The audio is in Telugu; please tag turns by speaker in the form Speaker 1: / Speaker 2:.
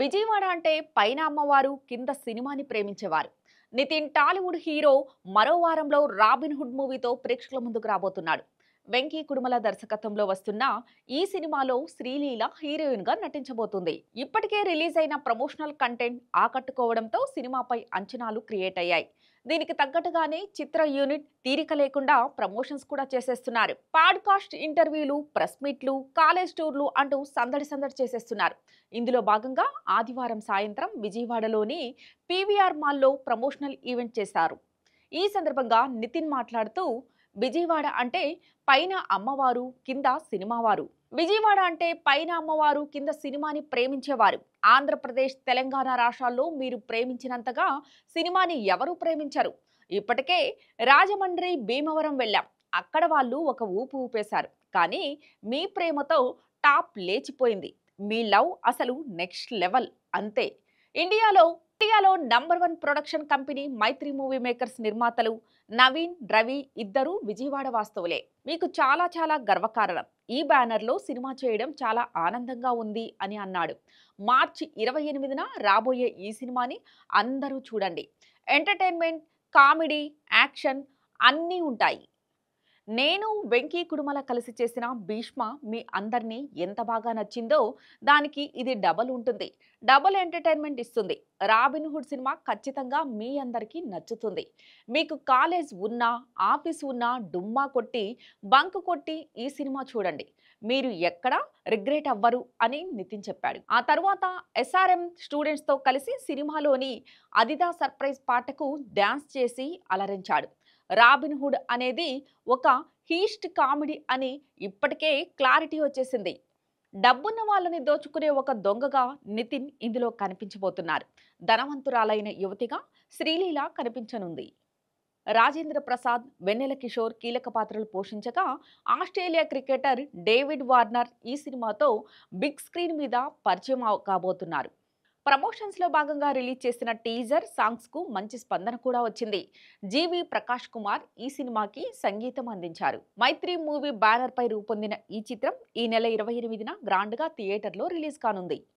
Speaker 1: విజయవాడ అంటే పైన అమ్మవారు కింద సినిమాని ప్రేమించేవారు. నితిన్ టాలీవుడ్ హీరో మరో వారంలో రాబిన్ హుడ్ మూవీతో ప్రేక్షకుల ముందుకు రాబోతున్నాడు. వెంకీ కుడుమల దర్శకత్వంలో వస్తున్న ఈ సినిమాలో శ్రీలీల హీరోయిన్ గా నటించబోతుంది. ఇప్పటికే రిలీజ్ అయిన ప్రమోషనల్ కంటెంట్ ఆకట్టుకోవడంతో సినిమాపై అంచనాలు క్రియేట్ అయ్యాయి. దీనికి తగ్గట్టుగానే చిత్ర యూనిట్ తీరిక లేకుండా ప్రమోషన్స్ కూడా చేసేస్తున్నారు. పాడ్కాస్ట్ ఇంటర్వ్యూలు, ప్రెస్ మీట్లు, కాలేజ్ టూర్లు అంటూ సందడి సందడి చేసేస్తున్నారు. ఇందులో భాగంగా ఆదివారం సాయంత్రం విజయవాడలోని పీవీఆర్ మాల్లో ప్రమోషనల్ ఈవెంట్ చేశారు. ఈ సందర్భంగా నితిన్ మాట్లాడుతూ విజయవాడ అంటే పైన అమ్మవారు కింద సినిమావారు. విజయవాడ అంటే పైన అమ్మవారు కింద సినిమాని ప్రేమించేవారు. ఆంధ్రప్రదేశ్, తెలంగాణ రాష్ట్రాల్లో మీరు ప్రేమించినంతగా సినిమాని ఎవరూ ప్రేమించరు. ఇప్పటికే రాజమండ్రి, భీమవరం వెళ్ళాం. అక్కడ వాళ్ళు ఒక ఊపు ఊపేశారు. కానీ మీ ప్రేమతో టాప్ లేచిపోయింది. మీ లవ్ అసలు నెక్స్ట్ లెవెల్ అంతే. ఇండియాలో నంబర్ 1 ప్రొడక్షన్ కంపెనీ మైత్రి మూవీ మేకర్స్ నిర్మాతలు నవీన్, రవి ఇద్దరు విజయవాడ వాస్తవులే. మీకు చాలా చాలా గర్వకారణం. ఈ బ్యానర్లో సినిమా చేయడం చాలా ఆనందంగా ఉంది అని అన్నాడు. మార్చి 28న రాబోయే ఈ సినిమాని అందరూ చూడండి. ఎంటర్టైన్మెంట్, కామెడీ, యాక్షన్ అన్నీ ఉంటాయి. నేను, వెంకీ కుడుమల కలిసి చేసిన భీష్మ మీ అందరినీ ఎంత బాగా నచ్చిందో దానికి ఇది డబల్ ఉంటుంది. డబల్ ఎంటర్టైన్మెంట్ ఇస్తుంది. రాబిన్ హుడ్ సినిమా ఖచ్చితంగా మీ అందరికీ నచ్చుతుంది. మీకు కాలేజ్ ఉన్నా, ఆఫీస్ ఉన్నా డుమ్మా కొట్టి, బంక్ కొట్టి ఈ సినిమా చూడండి. మీరు ఎక్కడా రిగ్రెట్ అవ్వరు అని నితిన్ చెప్పాడు. ఆ తర్వాత ఎస్ఆర్ఎం స్టూడెంట్స్తో కలిసి సినిమాలోని అదిదా సర్ప్రైజ్ పాటకు డ్యాన్స్ చేసి అలరించాడు. రాబిన్ హుడ్ అనేది ఒక హీస్ట్ కామెడీ అని ఇప్పటికే క్లారిటీ వచ్చేసింది. డబ్బున్న వాళ్ళని దోచుకునే ఒక దొంగగా నితిన్ ఇందులో కనిపించబోతున్నారు. ధనవంతురాలైన యువతిగా శ్రీలీల కనిపించనుంది. రాజేంద్ర ప్రసాద్, వెన్నెల కిషోర్ కీలక పాత్రలు పోషించగా, ఆస్ట్రేలియా క్రికెటర్ డేవిడ్ వార్నర్ ఈ సినిమాతో బిగ్ స్క్రీన్ మీద పరిచయం కాబోతున్నారు. ప్రమోషన్స్ లో భాగంగా రిలీజ్ చేసిన టీజర్ సాంగ్స్ కు మంచి స్పందన కూడా వచ్చింది. జీవి ప్రకాష్ కుమార్ ఈ సినిమాకి సంగీతం అందించారు. మైత్రి మూవీ బ్యానర్ పై రూపొందిన ఈ చిత్రం ఈ నెల 28న గ్రాండ్ గా థియేటర్లో రిలీజ్ కానుంది.